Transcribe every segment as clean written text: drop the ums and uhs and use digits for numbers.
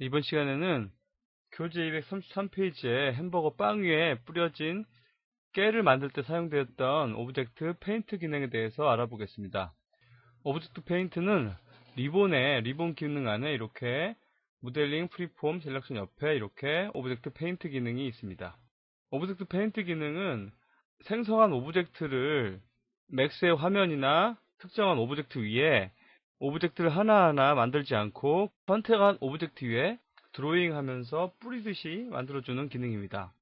이번 시간에는 교재 233페이지에 햄버거 빵 위에 뿌려진 깨를 만들 때 사용되었던 오브젝트 페인트 기능에 대해서 알아보겠습니다. 오브젝트 페인트는 리본 기능 안에 이렇게 모델링, 프리폼, 셀렉션 옆에 이렇게 오브젝트 페인트 기능이 있습니다. 오브젝트 페인트 기능은 생성한 오브젝트를 맥스의 화면이나 특정한 오브젝트 위에 오브젝트를 하나하나 만들지 않고 선택한 오브젝트 위에 드로잉 하면서 뿌리듯이 만들어주는 기능입니다.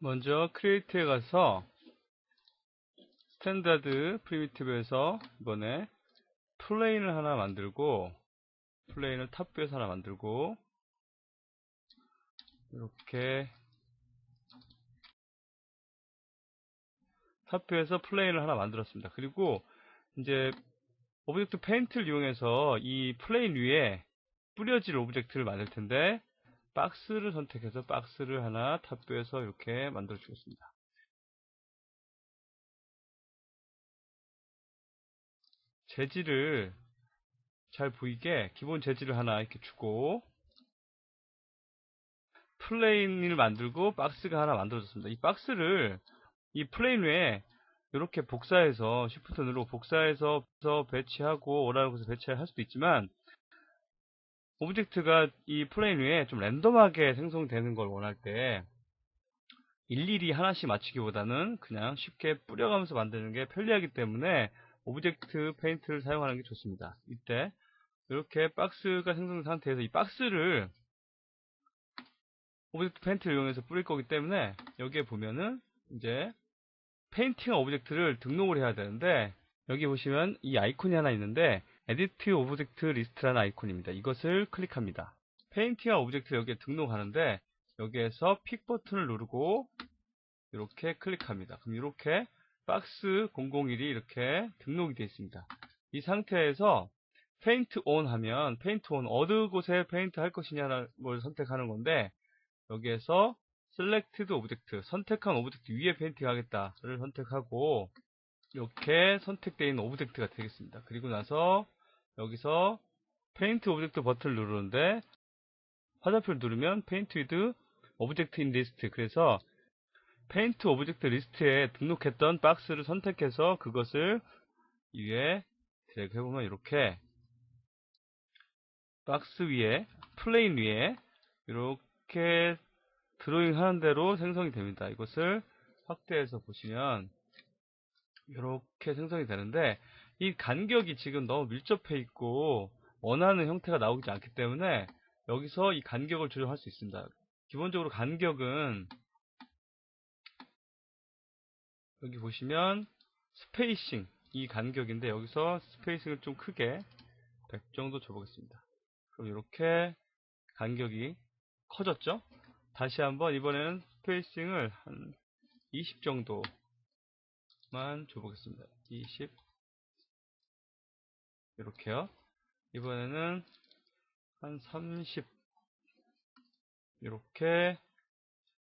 먼저 크리에이트에 가서 스탠다드 프리미티브에서 이번에 플레인을 하나 만들고, 플레인을 탑뷰에서 하나 만들고, 이렇게 탑뷰에서 플레인을 하나 만들었습니다. 그리고 이제 오브젝트 페인트를 이용해서 이 플레인 위에 뿌려질 오브젝트를 만들 텐데, 박스를 선택해서 박스를 하나 탑뷰에서 이렇게 만들어 주겠습니다. 재질을 잘 보이게 기본 재질을 하나 이렇게 주고, 플레인을 만들고 박스가 하나 만들어졌습니다. 이 박스를 이 플레인 위에 이렇게 복사해서 Shift 누르고 복사해서 배치하고 오라고 해서 배치할 수도 있지만, 오브젝트가 이 플레인 위에 좀 랜덤하게 생성되는 걸 원할 때 일일이 하나씩 맞추기보다는 그냥 쉽게 뿌려가면서 만드는 게 편리하기 때문에 오브젝트 페인트를 사용하는 게 좋습니다. 이때 이렇게 박스가 생성된 상태에서 이 박스를 오브젝트 페인트를 이용해서 뿌릴 거기 때문에, 여기에 보면은 이제 페인팅한 오브젝트를 등록을 해야 되는데, 여기 보시면 이 아이콘이 하나 있는데 에디트 오브젝트 리스트라는 아이콘입니다. 이것을 클릭합니다. 페인팅한 오브젝트를 여기에 등록하는데, 여기에서 픽 버튼을 누르고 이렇게 클릭합니다. 그럼 이렇게 박스 001이 이렇게 등록이 되어 있습니다. 이 상태에서 페인트 온 하면, 페인트 온 어느 곳에 페인트 할 것이냐를 선택하는 건데, 여기에서 selected object, 선택한 오브젝트 위에 페인팅 하겠다를 선택하고, 이렇게 선택되어 있는 오브젝트가 되겠습니다. 그리고 나서 여기서 페인트 오브젝트 버튼을 누르는데, 화살표를 누르면 페인트 위드 오브젝트 인 리스트, 그래서 페인트 오브젝트 리스트에 등록했던 박스를 선택해서 그것을 위에 드래그 해보면 이렇게 박스 위에, 플레인 위에 이렇게 드로잉 하는 대로 생성이 됩니다. 이것을 확대해서 보시면 이렇게 생성이 되는데, 이 간격이 지금 너무 밀접해 있고 원하는 형태가 나오지 않기 때문에 여기서 이 간격을 조정할 수 있습니다. 기본적으로 간격은 여기 보시면 스페이싱, 이 간격인데 여기서 스페이싱을 좀 크게 100 정도 줘보겠습니다. 그럼 이렇게 간격이 커졌죠? 다시 한번 이번에는 스페이싱을 한 20 정도만 줘보겠습니다. 20, 이렇게요. 이번에는 한 30, 이렇게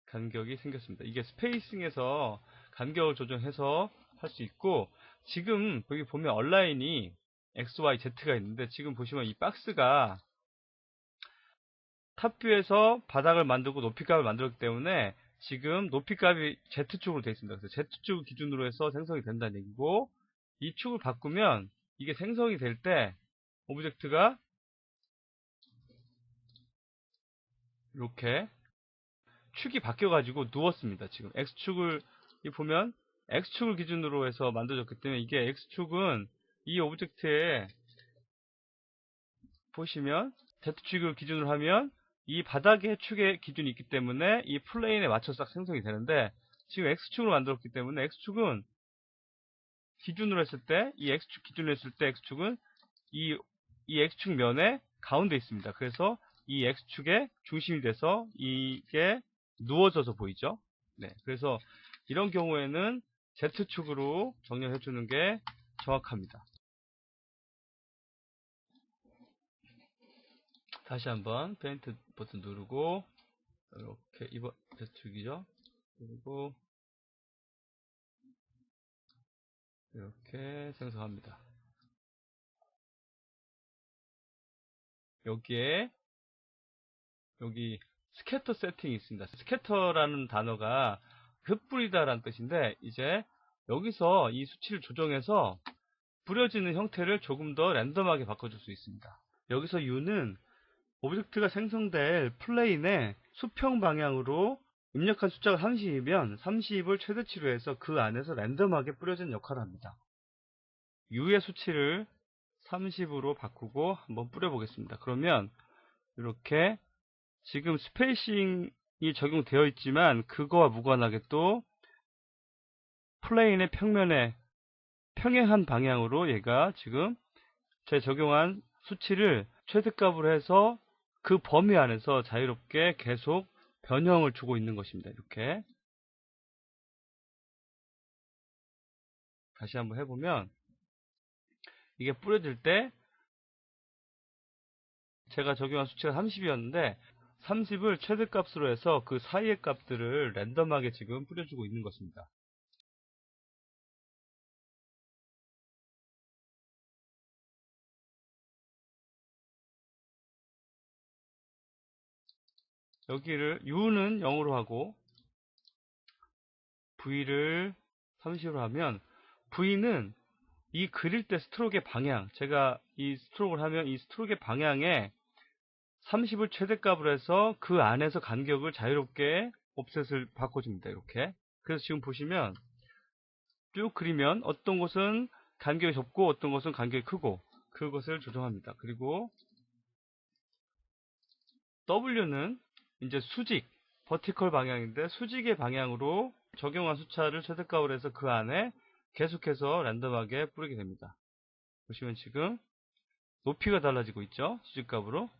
간격이 생겼습니다. 이게 스페이싱에서 간격을 조정해서 할 수 있고, 지금 여기 보면 얼라인이 X, Y, Z가 있는데, 지금 보시면 이 박스가 탑뷰에서 바닥을 만들고 높이값을 만들었기 때문에 지금 높이값이 Z축으로 되어 있습니다. 그래서 Z축 기준으로 해서 생성이 된다는 얘기고, 이 축을 바꾸면 이게 생성이 될 때 오브젝트가 이렇게 축이 바뀌어가지고 누웠습니다. 지금 X축을 보면 X축을 기준으로 해서 만들어졌기 때문에, 이게 X축은 이 오브젝트에 보시면 Z축을 기준으로 하면 이 바닥의 축의 기준이 있기 때문에 이 플레인에 맞춰서 딱 생성이 되는데, 지금 X축으로 만들었기 때문에 X축은 기준으로 했을 때, 이 X축 기준으로 했을 때 X축은 이 X축 면에 가운데 있습니다. 그래서 이 X축의 중심이 돼서 이게 누워져서 보이죠? 네. 그래서 이런 경우에는 Z축으로 정렬해 주는 게 정확합니다. 다시 한번 페인트 버튼 누르고, 이렇게 이번 Z축이죠? 그리고 이렇게 생성합니다. 여기에 여기 스캐터 세팅이 있습니다. 스캐터라는 단어가 흩뿌리다 라는 뜻인데, 이제 여기서 이 수치를 조정해서 뿌려지는 형태를 조금 더 랜덤하게 바꿔줄 수 있습니다. 여기서 U는 오브젝트가 생성될 플레인의 수평 방향으로 입력한 숫자가 30이면 30을 최대치로 해서 그 안에서 랜덤하게 뿌려지는 역할을 합니다. U의 수치를 30으로 바꾸고 한번 뿌려보겠습니다. 그러면 이렇게 지금 스페이싱이 적용되어 있지만 그거와 무관하게 또 플레인의 평면에 평행한 방향으로 얘가 지금 제 적용한 수치를 최대값으로 해서 그 범위 안에서 자유롭게 계속 변형을 주고 있는 것입니다. 이렇게 다시 한번 해보면 이게 뿌려질 때 제가 적용한 수치가 30이었는데 30을 최대값으로 해서 그 사이의 값들을 랜덤하게 지금 뿌려주고 있는 것입니다. 여기를 U는 0으로 하고 V를 30으로 하면 V는 이 그릴 때 스트로크의 방향, 제가 이 스트로크를 하면 이 스트로크의 방향에 30을 최대값으로 해서 그 안에서 간격을 자유롭게 옵셋을 바꿔줍니다. 이렇게. 그래서 지금 보시면 쭉 그리면 어떤 곳은 간격이 좁고 어떤 곳은 간격이 크고 그것을 조정합니다. 그리고 W는 이제 수직, 버티컬 방향인데 수직의 방향으로 적용한 숫자를 최대값으로 해서 그 안에 계속해서 랜덤하게 뿌리게 됩니다. 보시면 지금 높이가 달라지고 있죠. 수직값으로.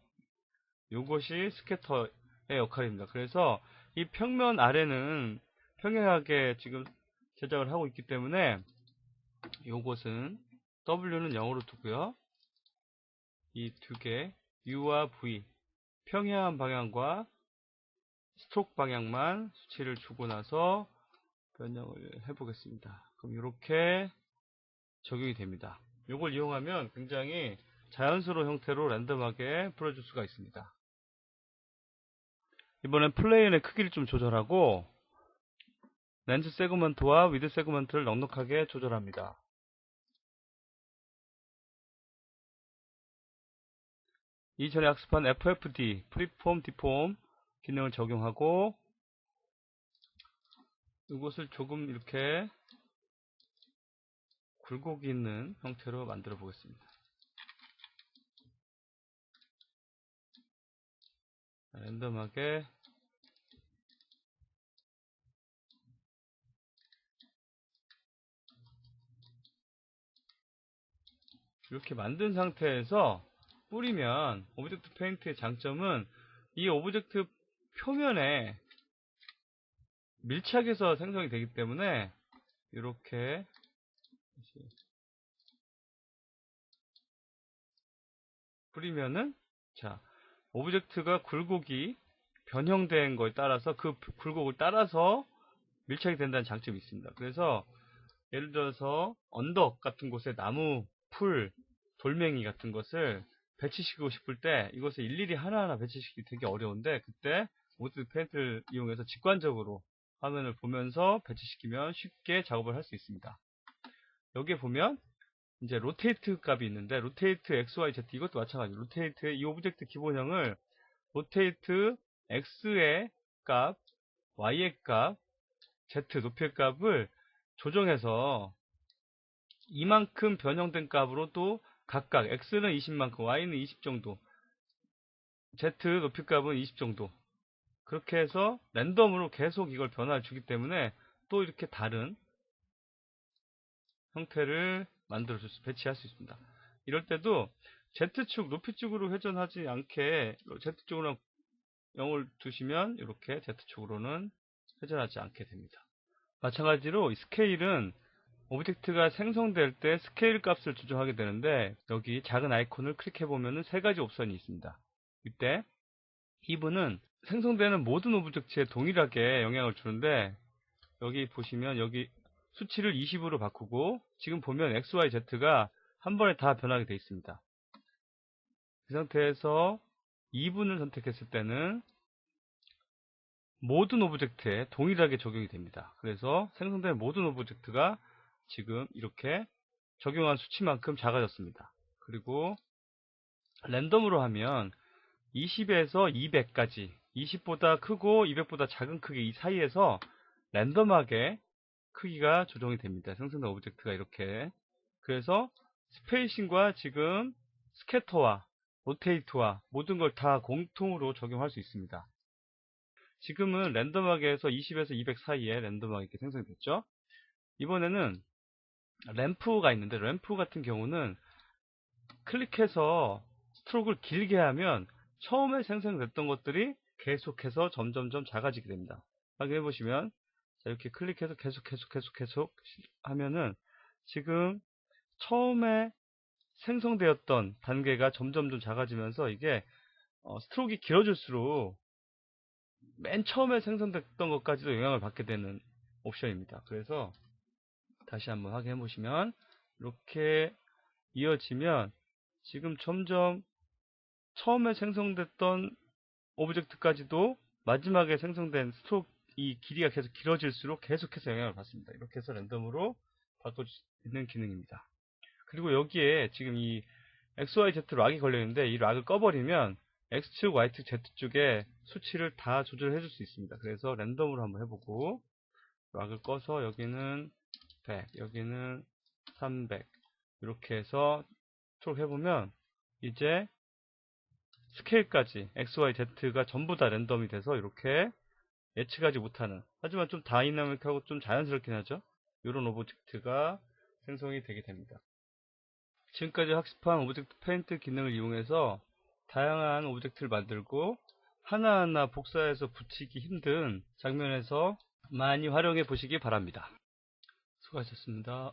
이것이 스캐터의 역할입니다. 그래서 이 평면 아래는 평행하게 지금 제작을 하고 있기 때문에 이것은 W는 0으로 두고요. 이 두 개 U와 V 평행한 방향과 스트로크 방향만 수치를 주고 나서 변형을 해보겠습니다. 그럼 이렇게 적용이 됩니다. 이걸 이용하면 굉장히 자연스러운 형태로 랜덤하게 풀어줄 수가 있습니다. 이번엔 플레인의 크기를 좀 조절하고 렌즈 세그먼트와 위드 세그먼트를 넉넉하게 조절합니다. 이전에 학습한 FFD, 프리폼, 디폼 기능을 적용하고 이것을 조금 이렇게 굴곡이 있는 형태로 만들어 보겠습니다. 랜덤하게 이렇게 만든 상태에서 뿌리면 오브젝트 페인트의 장점은 이 오브젝트 표면에 밀착해서 생성이 되기 때문에 이렇게 뿌리면은 자 오브젝트가 굴곡이 변형된 거에 따라서 그 굴곡을 따라서 밀착이 된다는 장점이 있습니다. 그래서 예를 들어서 언덕 같은 곳에 나무, 풀, 돌멩이 같은 것을 배치시키고 싶을 때 이것을 일일이 하나하나 배치시키기 되게 어려운데 그때 오브젝트 페인트를 이용해서 직관적으로 화면을 보면서 배치시키면 쉽게 작업을 할 수 있습니다. 여기에 보면 이제 로테이트 값이 있는데 로테이트 XYZ 이것도 마찬가지로 로테이트의 이 오브젝트 기본형을 로테이트 X의 값, Y의 값, Z 높이의 값을 조정해서 이만큼 변형된 값으로 또 각각 X는 20만큼, Y는 20 정도, Z 높이 값은 20 정도 그렇게 해서 랜덤으로 계속 이걸 변화를 주기 때문에 또 이렇게 다른 형태를 배치할 수 있습니다. 이럴 때도 Z축, 높이축으로 회전하지 않게 Z축으로 0을 두시면 이렇게 Z축으로는 회전하지 않게 됩니다. 마찬가지로 스케일은 오브젝트가 생성될 때 스케일 값을 조정하게 되는데 여기 작은 아이콘을 클릭해 보면 세 가지 옵션이 있습니다. 이때 히브는 생성되는 모든 오브젝트에 동일하게 영향을 주는데 여기 보시면 여기 수치를 20으로 바꾸고 지금 보면 X, Y, Z가 한 번에 다 변하게 되어 있습니다. 이 상태에서 2분을 선택했을 때는 모든 오브젝트에 동일하게 적용이 됩니다. 그래서 생성된 모든 오브젝트가 지금 이렇게 적용한 수치만큼 작아졌습니다. 그리고 랜덤으로 하면 20에서 200까지 20보다 크고 200보다 작은 크기 이 사이에서 랜덤하게 크기가 조정이 됩니다. 생성된 오브젝트가 이렇게. 그래서 스페이싱과 지금 스캐터와 로테이트와 모든 걸 다 공통으로 적용할 수 있습니다. 지금은 랜덤하게 해서 20에서 200 사이에 랜덤하게 이렇게 생성이 됐죠. 이번에는 램프가 있는데 램프 같은 경우는 클릭해서 스트로크를 길게 하면 처음에 생성됐던 것들이 계속해서 점점점 작아지게 됩니다. 확인해 보시면 이렇게 클릭해서 계속 하면은 지금 처음에 생성되었던 단계가 점점점 작아지면서 이게 스트로크가 길어질수록 맨 처음에 생성됐던 것까지도 영향을 받게 되는 옵션입니다. 그래서 다시 한번 확인해 보시면 이렇게 이어지면 지금 점점 처음에 생성됐던 오브젝트까지도 마지막에 생성된 스트로크 이 길이가 계속 길어질수록 계속해서 영향을 받습니다. 이렇게 해서 랜덤으로 바꿀 수 있는 기능입니다. 그리고 여기에 지금 이 XYZ 락이 걸려 있는데 이 락을 꺼버리면 X축, Y축, Z축의 수치를 다 조절해 줄 수 있습니다. 그래서 랜덤으로 한번 해보고 락을 꺼서 여기는 100, 여기는 300 이렇게 해서 스트로크 해보면 이제 스케일까지 XYZ가 전부 다 랜덤이 돼서 이렇게 예측하지 못하는, 하지만 좀 다이나믹하고 좀 자연스럽긴 하죠. 이런 오브젝트가 생성이 되게 됩니다. 지금까지 학습한 오브젝트 페인트 기능을 이용해서 다양한 오브젝트를 만들고 하나하나 복사해서 붙이기 힘든 장면에서 많이 활용해 보시기 바랍니다. 수고하셨습니다.